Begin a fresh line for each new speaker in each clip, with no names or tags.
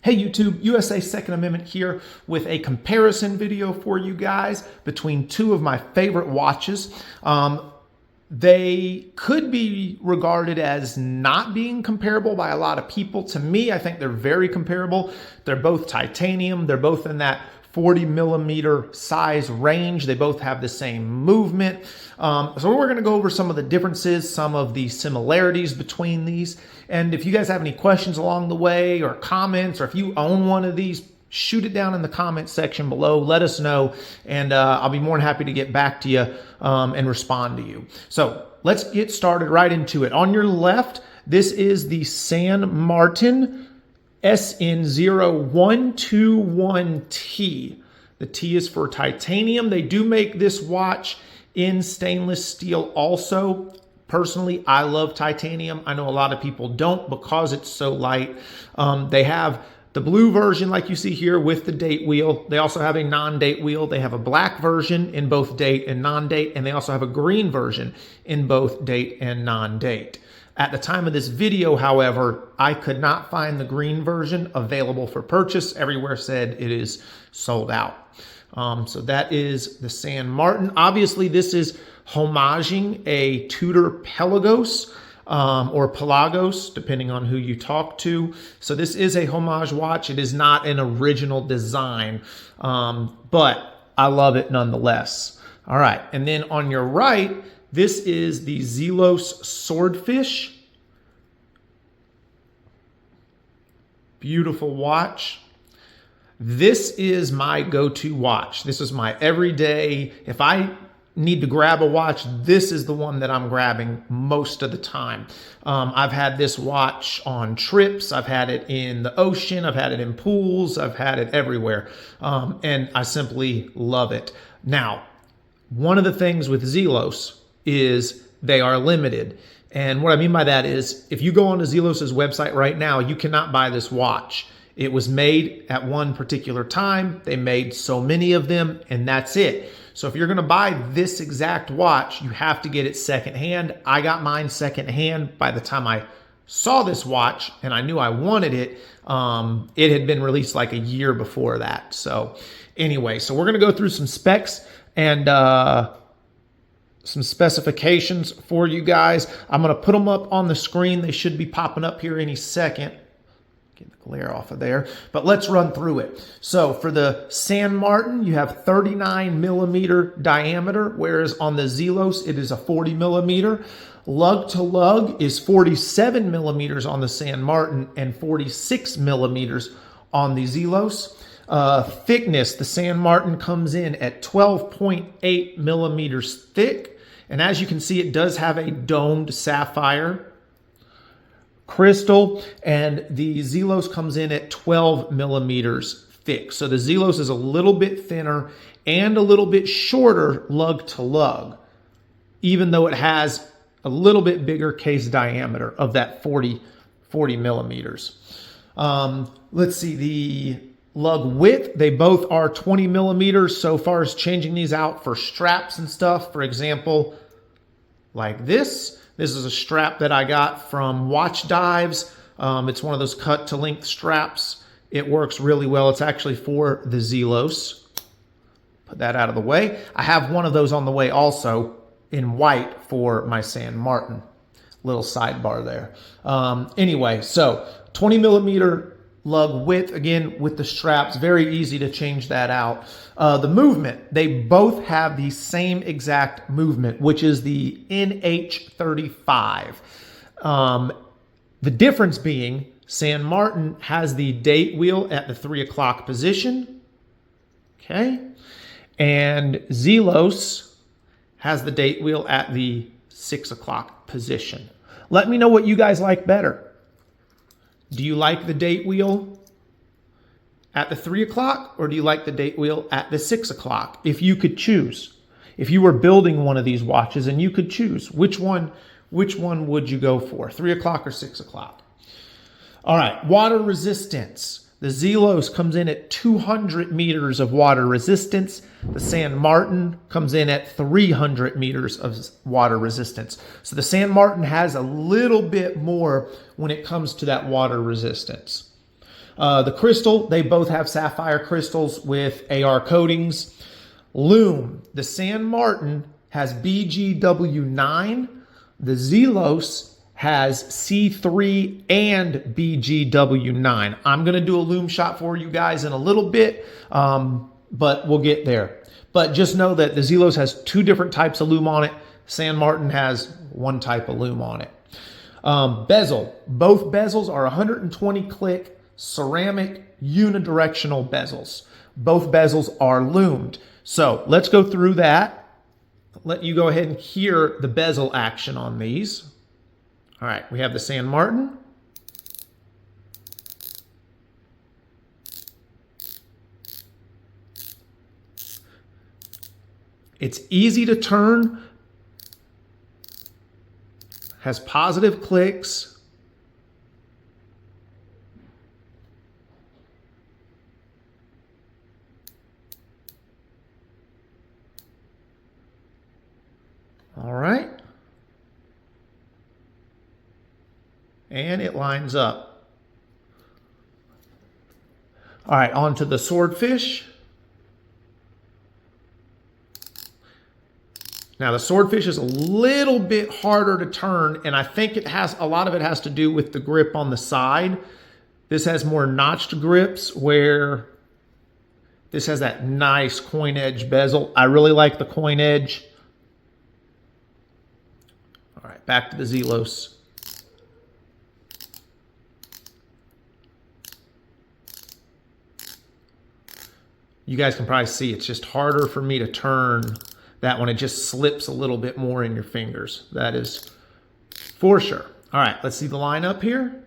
Hey YouTube, USA Second Amendment here with a comparison video for you guys between two of my favorite watches. They could be regarded as not being comparable by a lot of people. To me, I think they're very comparable. They're both titanium. They're both in that 40 millimeter size range. They both have the same movement. So we're going to go over some of the differences, some of the similarities between these. And if you guys have any questions along the way or comments, or if you own one of these, shoot it down in the comment section below. Let us know, and I'll be more than happy to get back to you and respond to you. So let's get started right into it. On your left, this is the San Martin SN0121T. The T is for titanium. They do make this watch in stainless steel also. Personally, I love titanium. I know a lot of people don't because it's so light. They have the blue version like you see here with the date wheel. They also have a non-date wheel. They have a black version in both date and non-date, and they also have a green version in both date and non-date. At the time of this video, however, I could not find the green version available for purchase. Everywhere said it is sold out. So that is the San Martin. Obviously, this is homaging a Tudor Pelagos or Pelagos, depending on who you talk to. So this is a homage watch. It is not an original design, but I love it nonetheless. All right, and then on your right, this is the Zelos Swordfish. Beautiful watch. This is my go-to watch. This is my everyday. If I need to grab a watch, this is the one that I'm grabbing most of the time. I've had this watch on trips. I've had it in the ocean. I've had it in pools. I've had it everywhere. And I simply love it. Now, one of the things with Zelos is they are limited. And what I mean by that is if you go onto Zelos's website right now, you cannot buy this watch. It was made at one particular time. They made so many of them, and that's it. So if you're going to buy this exact watch, you have to get it secondhand. I got mine secondhand by the time I saw this watch and I knew I wanted it. It had been released like a year before that. So anyway, so we're going to go through some specs and some specifications for you guys. I'm going to put them up on the screen. They should be popping up here any second. Get the glare off of there, but let's run through it. So for the San Martin, you have 39 millimeter diameter, whereas on the Zelos, it is a 40 millimeter. Lug to lug is 47 millimeters on the San Martin and 46 millimeters on the Zelos. Thickness, the San Martin comes in at 12.8 millimeters thick. And as you can see, it does have a domed sapphire crystal, and the Zelos comes in at 12 millimeters thick. So the Zelos is a little bit thinner and a little bit shorter lug to lug, even though it has a little bit bigger case diameter of that 40 millimeters. Let's see, the lug width, they both are 20 millimeters. So far as changing these out for straps and stuff, for example, like this. This is a strap that I got from Watch Dives. It's one of those cut to length straps. It works really well. It's actually for the Zelos. Put that out of the way. I have one of those on the way also in white for my San Martin. Little sidebar there. Anyway, so 20 millimeter lug width, again, with the straps, very easy to change that out. The movement, they both have the same exact movement, which is the NH35. The difference being San Martin has the date wheel at the 3 o'clock position, okay? And Zelos has the date wheel at the 6 o'clock position. Let me know what you guys like better. Do you like the date wheel at the 3 o'clock, or do you like the date wheel at the 6 o'clock? If you could choose, if you were building one of these watches and you could choose, which one would you go for, 3 o'clock or 6 o'clock? All right, water resistance. The Zelos comes in at 200 meters of water resistance. The San Martin comes in at 300 meters of water resistance. So the San Martin has a little bit more when it comes to that water resistance. The crystal, they both have sapphire crystals with AR coatings. Lume, the San Martin has BGW9. The Zelos has C3 and BGW9. I'm going to do a lume shot for you guys in a little bit, but we'll get there. But just know that the Zelos has 2 different types of lume on it. San Martin has 1 type of lume on it. Bezel. Both bezels are 120 click ceramic unidirectional bezels. Both bezels are lumed. So let's go through that. Let you go ahead and hear the bezel action on these. All right, we have the San Martin. It's easy to turn, has positive clicks. All right. And it lines up. All right, on to the Swordfish. Now the Swordfish is a little bit harder to turn, and I think a lot of it has to do with the grip on the side. This has more notched grips, where this has that nice coin edge bezel. I really like the coin edge. All right, back to the Zelos. You guys can probably see it's just harder for me to turn that one. It just slips a little bit more in your fingers. That is for sure. All right, let's see the lineup here.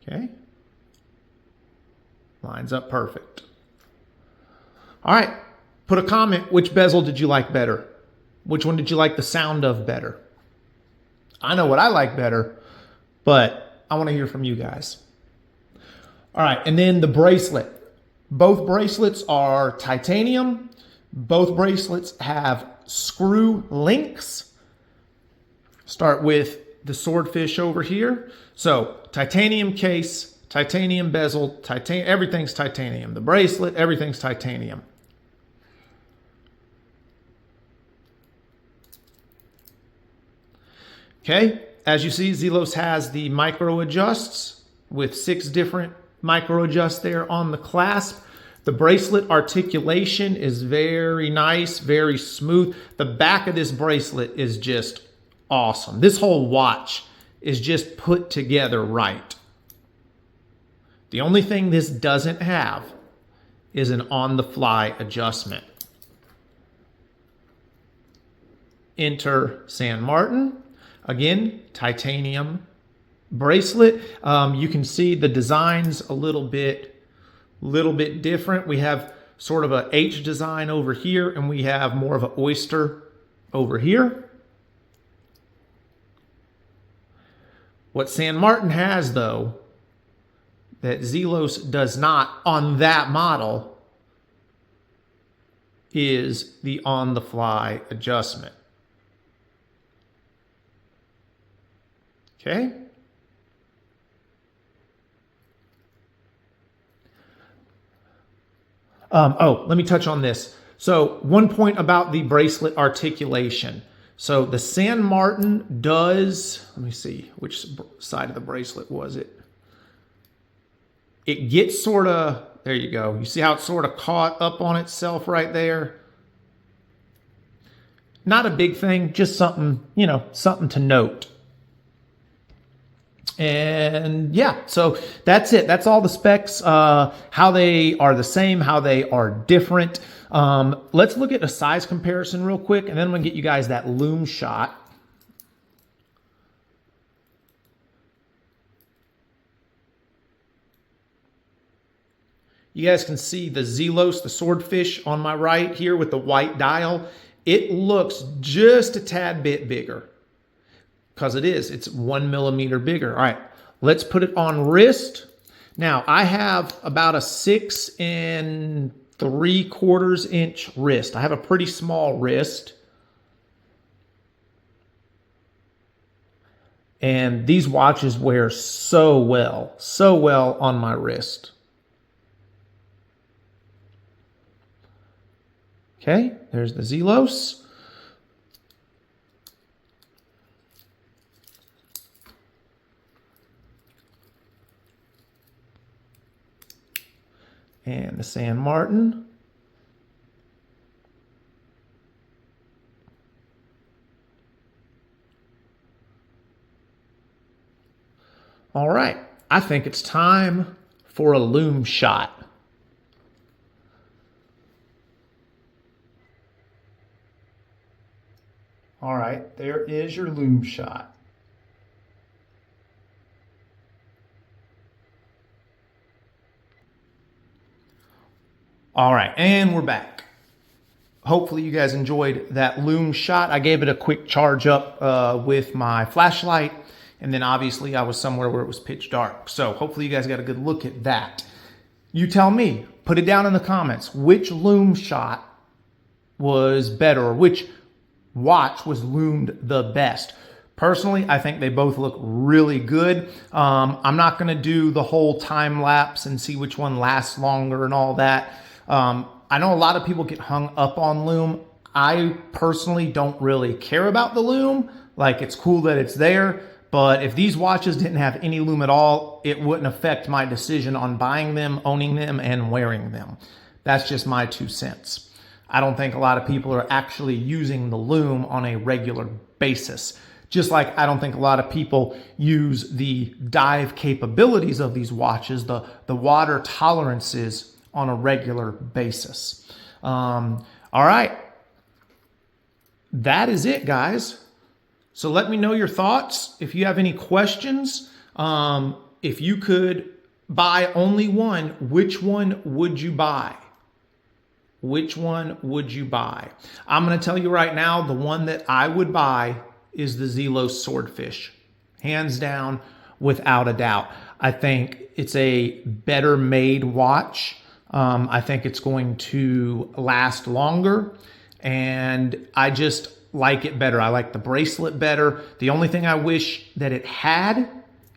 Okay. Lines up perfect. All right, put a comment. Which bezel did you like better? Which one did you like the sound of better? I know what I like better, but I want to hear from you guys. All right, and then the bracelet. Both bracelets are titanium. Both bracelets have screw links. Start with the Swordfish over here. So titanium case, titanium bezel, everything's titanium. The bracelet, everything's titanium. Okay, as you see, Zelos has the micro adjusts with 6 different micro adjusts there on the clasp. The bracelet articulation is very nice, very smooth. The back of this bracelet is just awesome. This whole watch is just put together right. The only thing this doesn't have is an on-the-fly adjustment. Enter San Martin. Again, titanium bracelet. You can see the design's a little bit different. We have sort of a H design over here, and we have more of an oyster over here. What San Martin has, though, that Zelos does not on that model, is the on-the-fly adjustment. Okay? Let me touch on this. So one point about the bracelet articulation. So the San Martin does, let me see, which side of the bracelet was it? It gets sort of, there you go. You see how it's sort of caught up on itself right there? Not a big thing, just something, something to note. And yeah, so that's it. That's all the specs, how they are the same, how they are different. Let's look at a size comparison real quick, and then I'm going to get you guys that lume shot. You guys can see the Zelos, the Swordfish on my right here with the white dial. It looks just a tad bit bigger. Because it's 1 millimeter bigger. All right, let's put it on wrist. Now, I have about a 6 3/4 inch wrist. I have a pretty small wrist. And these watches wear so well on my wrist. Okay, there's the Zelos. And the San Martin. All right, I think it's time for a lume shot. All right, there is your lume shot. All right, and we're back. Hopefully you guys enjoyed that lume shot. I gave it a quick charge up with my flashlight. And then obviously I was somewhere where it was pitch dark. So hopefully you guys got a good look at that. You tell me, put it down in the comments, which lume shot was better, or which watch was lumed the best. Personally, I think they both look really good. I'm not gonna do the whole time lapse and see which one lasts longer and all that. I know a lot of people get hung up on lume. I personally don't really care about the lume. Like, it's cool that it's there. But if these watches didn't have any lume at all, it wouldn't affect my decision on buying them, owning them, and wearing them. That's just my 2 cents. I don't think a lot of people are actually using the lume on a regular basis. Just like I don't think a lot of people use the dive capabilities of these watches, the water tolerances, on a regular basis. All right. That is it, guys. So let me know your thoughts. If you have any questions, if you could buy only one, which one would you buy? Which one would you buy? I'm going to tell you right now, the one that I would buy is the Zelos Swordfish. Hands down, without a doubt. I think it's a better made watch. I think it's going to last longer. And I just like it better. I like the bracelet better. The only thing I wish that it had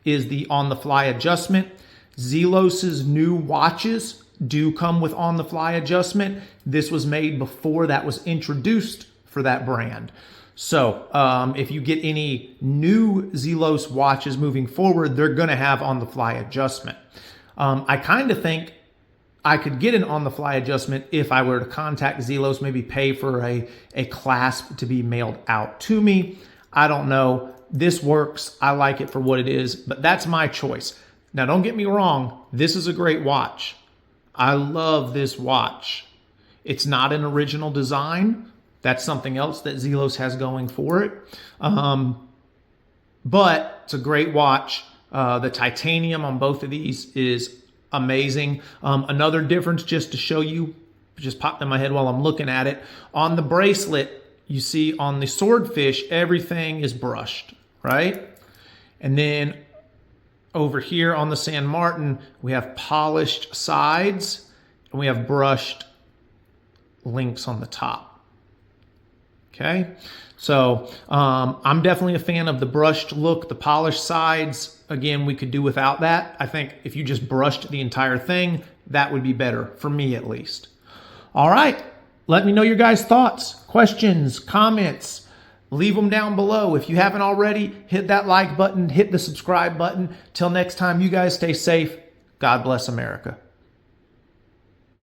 is the on-the-fly adjustment. Zelos's new watches do come with on-the-fly adjustment. This was made before that was introduced for that brand. So if you get any new Zelos watches moving forward, they're going to have on-the-fly adjustment. I kind of think I could get an on-the-fly adjustment if I were to contact Zelos, maybe pay for a clasp to be mailed out to me. I don't know. This works. I like it for what it is, but that's my choice. Now, don't get me wrong. This is a great watch. I love this watch. It's not an original design. That's something else that Zelos has going for it. But it's a great watch. The titanium on both of these is amazing. Another difference, just to show you, just popped in my head while I'm looking at it. On the bracelet, you see on the Swordfish, everything is brushed, right? And then over here on the San Martin, we have polished sides and we have brushed links on the top. Okay, so I'm definitely a fan of the brushed look, the polished sides. Again, we could do without that. I think if you just brushed the entire thing, that would be better, for me at least. All right, let me know your guys' thoughts, questions, comments. Leave them down below. If you haven't already, hit that like button, hit the subscribe button. Till next time, you guys stay safe. God bless America.